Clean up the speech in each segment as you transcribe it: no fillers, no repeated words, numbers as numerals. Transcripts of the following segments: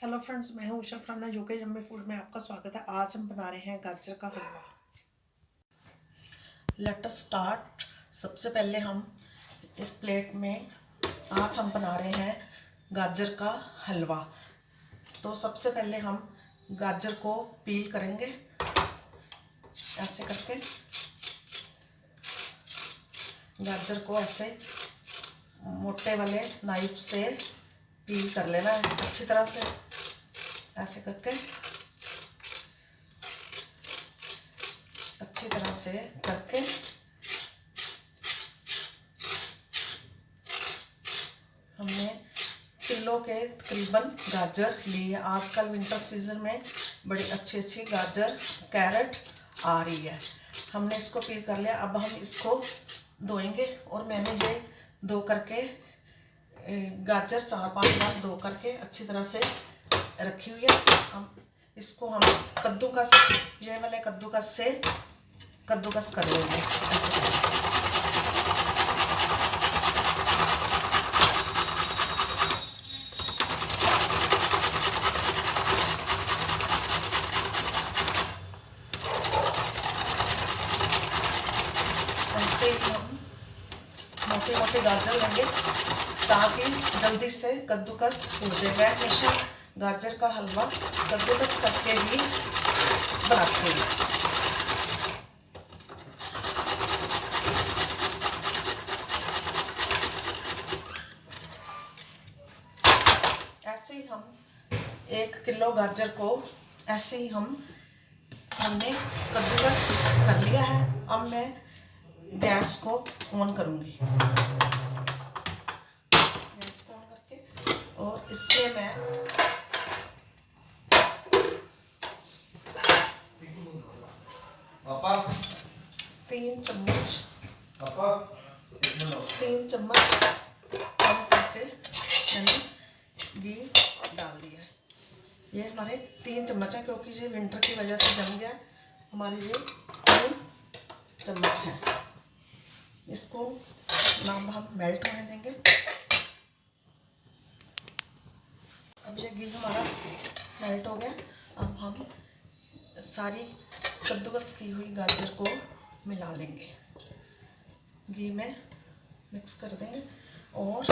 Hello friends, मैं हूं Usha from UK yummy food में आपका स्वागत है। आज हम बना रहे हैं गाजर का हलवा। Let us start. सबसे पहले हम एक प्लेट में आज हम बना रहे हैं गाजर का हलवा। तो सबसे पहले हम गाजर को पील करेंगे ऐसे करके। गाजर को ऐसे मोटे वाले नाइफ से पील कर लेना है अच्छी तरह से, ऐसे करके अच्छी तरह से करके हमने किलो के तकरीबन गाजर लिए। आजकल विंटर सीजन में बड़ी अच्छी अच्छी गाजर कैरेट आ रही है। हमने इसको पील कर लिया। अब हम इसको धोएंगे और मैंने ये धो करके गाजर 4-5 बार धो करके अच्छी तरह से रखी हुई है। अब इसको हम कद्दूकस, ये वाले कद्दूकस से कद्दूकस कर लेंगे ऐसे ही हम मोटे मोटे गाजर लेंगे ताकि जल्दी से कद्दूकस हो जाए। मैं हमेशा गाजर का हलवा कद्दूकस करके ही बनाती हूँ। ऐसे ही हम 1 किलो गाजर को ऐसे ही हमने कद्दूकस कर लिया है। अब मैं गैस को ऑन करूँगी, गैस को ऑन करके, और इसमें मैं 3 चम्मच कम करके मैंने घी डाल दिया है। ये हमारे 3 चम्मच है क्योंकि ये विंटर की वजह से जम गया। हमारे ये 3 चम्मच है। इसको हम मेल्ट होने देंगे। अब ये घी हमारा मेल्ट हो गया। अब हम सारी कद्दूकस की हुई गाजर को मिला लेंगे, घी में मिक्स कर देंगे और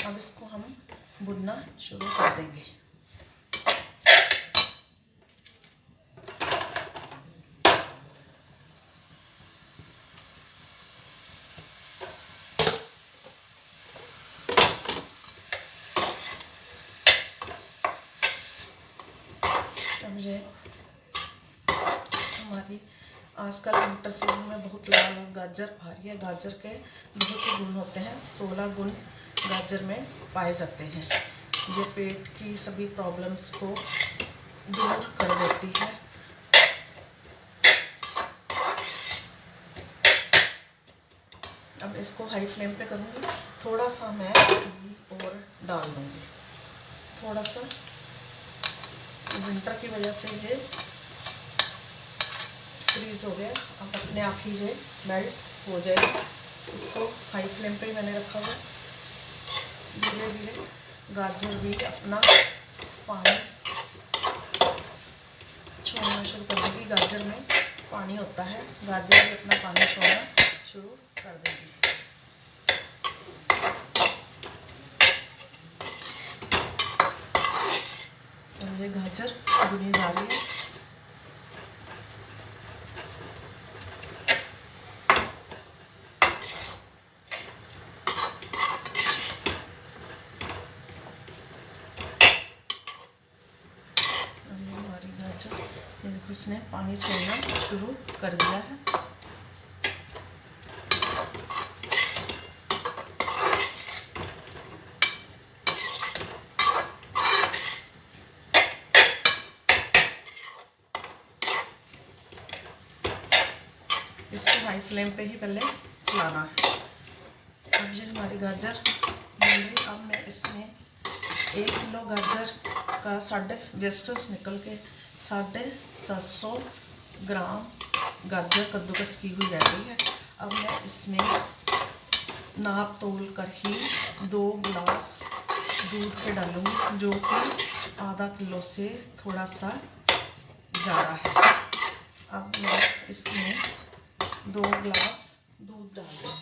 अब इसको हम भुनना शुरू कर देंगे। अब ये हमारी आजकल विंटर सीजन में बहुत लाल गाजर आ रही है। गाजर के बहुत ही गुण होते हैं, 16 गुण गाजर में पाए जाते हैं। ये पेट की सभी प्रॉब्लम्स को दूर कर देती है। अब इसको हाई फ्लेम पे करूँगी। थोड़ा सा मैं घी और डाल दूँगी, थोड़ा सा। विंटर की वजह से ये फ्रीज हो गया। अब अपने आप ही ये मेल्ट हो जाएगा। इसको हाई फ्लेम पे ही मैंने रखा हुआ। धीरे धीरे गाजर भी अपना पानी छोड़ना शुरू कर देगी। गाजर में पानी होता है, गाजर भी अपना पानी छोड़ना शुरू कर देगी। और ये गाजर भुनी जा रही है। ये देखो, इसने पानी छोड़ना शुरू कर दिया है। इसको हाई फ्लेम पे ही पहले चलाना है। अब ये हमारी गाजर बन गई। अब मैं इसमें 1 किलो गाजर का वेस्टेज निकल के 750 ग्राम गाजर कद्दूकस की हुई रह गई है। अब मैं इसमें नाप तोल कर ही 2 गिलास दूध के डालूंगी, जो कि आधा किलो से थोड़ा सा ज़्यादा है। अब मैं इसमें 2 गिलास दूध डाल रही हूँ।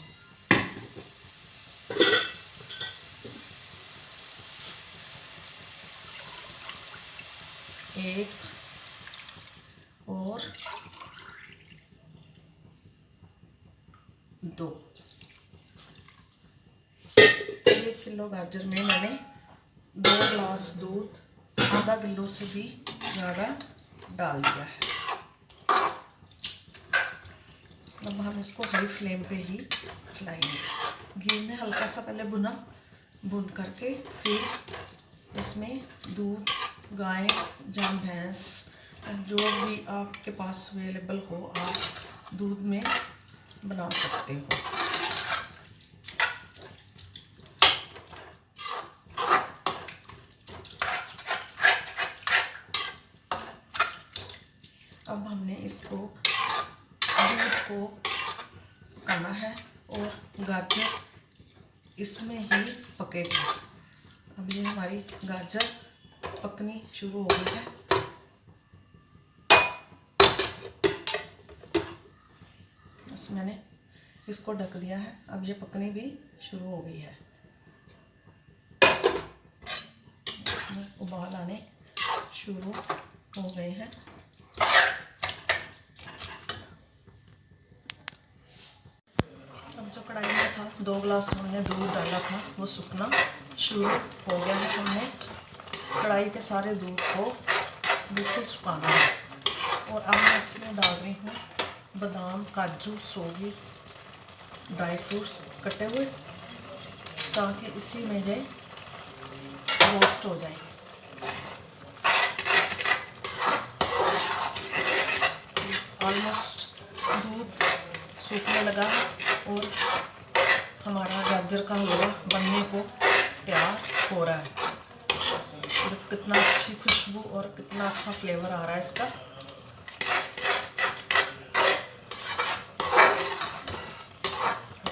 एक और 2। 1 किलो गाजर में मैंने 2 गिलास दूध आधा किलो से भी ज़्यादा डाल दिया है। अब हम इसको हाई फ्लेम पे ही चलाएंगे। घी में हल्का सा पहले भुन करके फिर इसमें दूध, गाय या भैंस जो भी आपके पास अवेलेबल हो आप दूध में बना सकते हो। अब हमने इसको दूध को पकाना है और गाजर इसमें ही पकेगी। अब ये हमारी गाजर पकनी शुरू हो गई है। बस मैंने इसको ढक दिया है। अब ये पकनी भी शुरू हो गई है। उबाल आने शुरू हो गए हैं। अब जो कढ़ाई में था 2 गिलास हमने दूध डाला था वो सूखना शुरू हो गया है। हमने कढ़ाई के सारे दूध को बिल्कुल सुखाना है। और अब मैं इसमें डाल रही हूँ बादाम, काजू, सोगी, ड्राई फ्रूट्स कटे हुए, ताकि इसी में ये रोस्ट हो जाए। ऑलमोस्ट दूध सूखने लगा है और हमारा गाजर का हलवा बनने को तैयार हो रहा है। कितना अच्छी खुशबू और कितना अच्छा फ्लेवर आ रहा है इसका।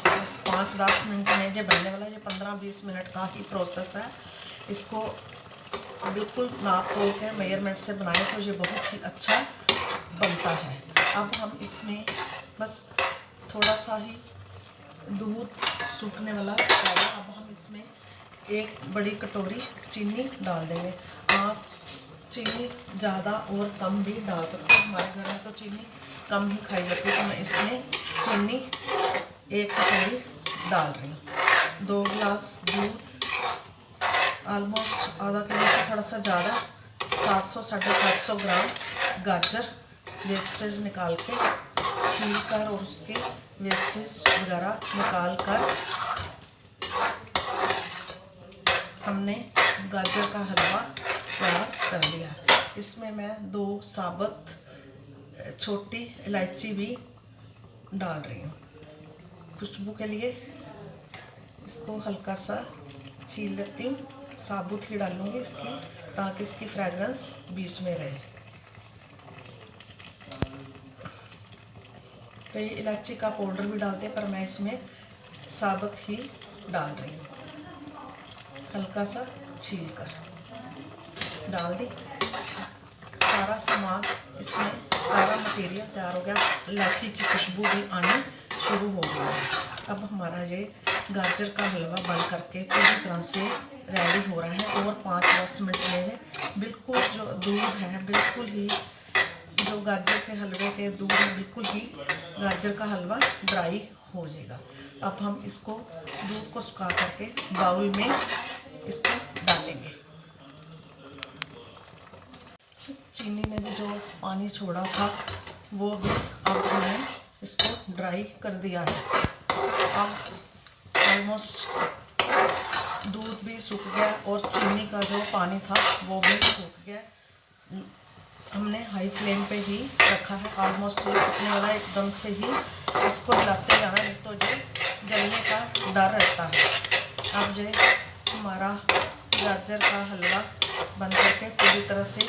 बस 5-10 मिनट में ये बनने वाला है। ये 15-20 मिनट का ही प्रोसेस है। इसको बिल्कुल नाप तोल के मेजरमेंट से बनाए तो ये बहुत ही अच्छा बनता है। अब हम इसमें बस थोड़ा सा ही दूध सूखने वाला है। अब हम इसमें 1 बड़ी कटोरी चीनी डाल देंगे। आप चीनी ज़्यादा और कम भी डाल सकते हैं। हमारे घर में तो चीनी कम ही खाई जाती है, तो मैं इसमें चीनी 1 कटोरी डाल रही हूँ। 2 गिलास दूध, ऑलमोस्ट आधा किलो से थोड़ा सा ज़्यादा, 700-750 ग्राम गाजर वेस्टेज निकाल के छील कर और उसके वेस्टेज वगैरह निकाल कर हमने गाजर का हलवा तैयार कर लिया। इसमें मैं 2 साबुत छोटी इलायची भी डाल रही हूँ खुशबू के लिए। इसको हल्का सा छील लेती हूँ, साबुत ही डालूँगी इसकी, ताकि इसकी फ्रेगरेंस बीच में रहे। कई इलायची का पाउडर भी डालते हैं, पर मैं इसमें साबुत ही डाल रही हूँ। हल्का सा छील कर डाल दी। सारा सामान इसमें, सारा मटेरियल तैयार हो गया। इलायची की खुशबू भी आनी शुरू हो गई है। अब हमारा ये गाजर का हलवा बन करके पूरी तरह से रेडी हो रहा है। और 5-10 मिनट में बिल्कुल जो दूध है, बिल्कुल ही जो गाजर के हलवे के दूध है, बिल्कुल ही गाजर का हलवा ड्राई हो जाएगा। अब हम इसको दूध को सुखा करके बाउल में इसको डालेंगे। चीनी ने भी जो पानी छोड़ा था वो भी अब हमने इसको ड्राई कर दिया है। अब ऑलमोस्ट दूध भी सूख गया और चीनी का जो पानी था वो भी सूख गया। हमने हाई फ्लेम पे ही रखा है। ऑलमोस्ट ये सूखने वाला एकदम से ही इसको हिलाते जाना, नहीं तो ये जलने का डर रहता है। अब ये हमारा गाजर का हलवा बन करके पूरी तरह से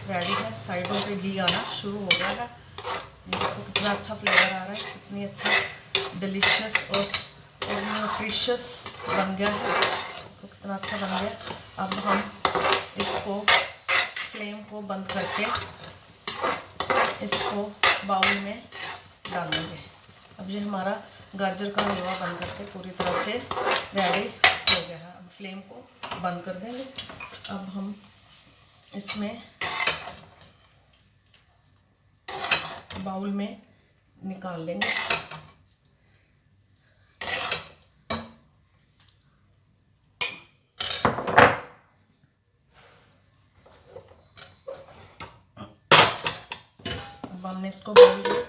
रेडी है। साइडों पे घी आना शुरू हो गया है। देखो कितना अच्छा फ्लेवर आ रहा है, कितनी अच्छा डिलीशियस और न्यूट्रिशियस बन गया है। तो कितना अच्छा बन गया। अब हम इसको फ्लेम को बंद करके इसको बाउल में डालेंगे। अब ये हमारा गाजर का हलवा बन करके पूरी तरह से रेडी हो गया है। अब फ्लेम को बंद कर देंगे। अब हम इसमें बाउल में निकाल लेंगे। अब हमने इसको बाउल में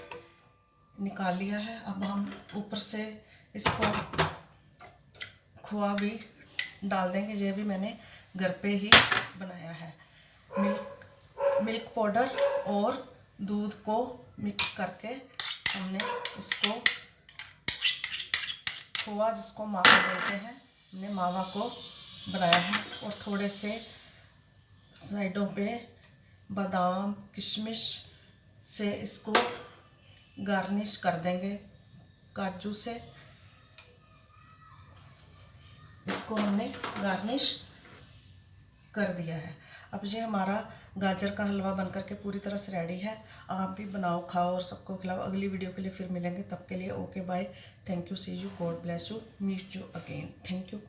निकाल लिया है। अब हम ऊपर से इसको खोआ भी डाल देंगे। ये भी मैंने घर पे ही बनाया है। मिल्क पाउडर और दूध को मिक्स करके हमने इसको खोआ, जिसको मावा बोलते हैं, हमने मावा को बनाया है। और थोड़े से साइडों पे बादाम किशमिश से इसको गार्निश कर देंगे, काजू से। इसको हमने गार्निश कर दिया है। अब ये हमारा गाजर का हलवा बनकर के पूरी तरह से रेडी है। आप भी बनाओ, खाओ और सबको खिलाओ। अगली वीडियो के लिए फिर मिलेंगे, तब के लिए okay bye, thank you, see you, God bless you, meet you again, thank you.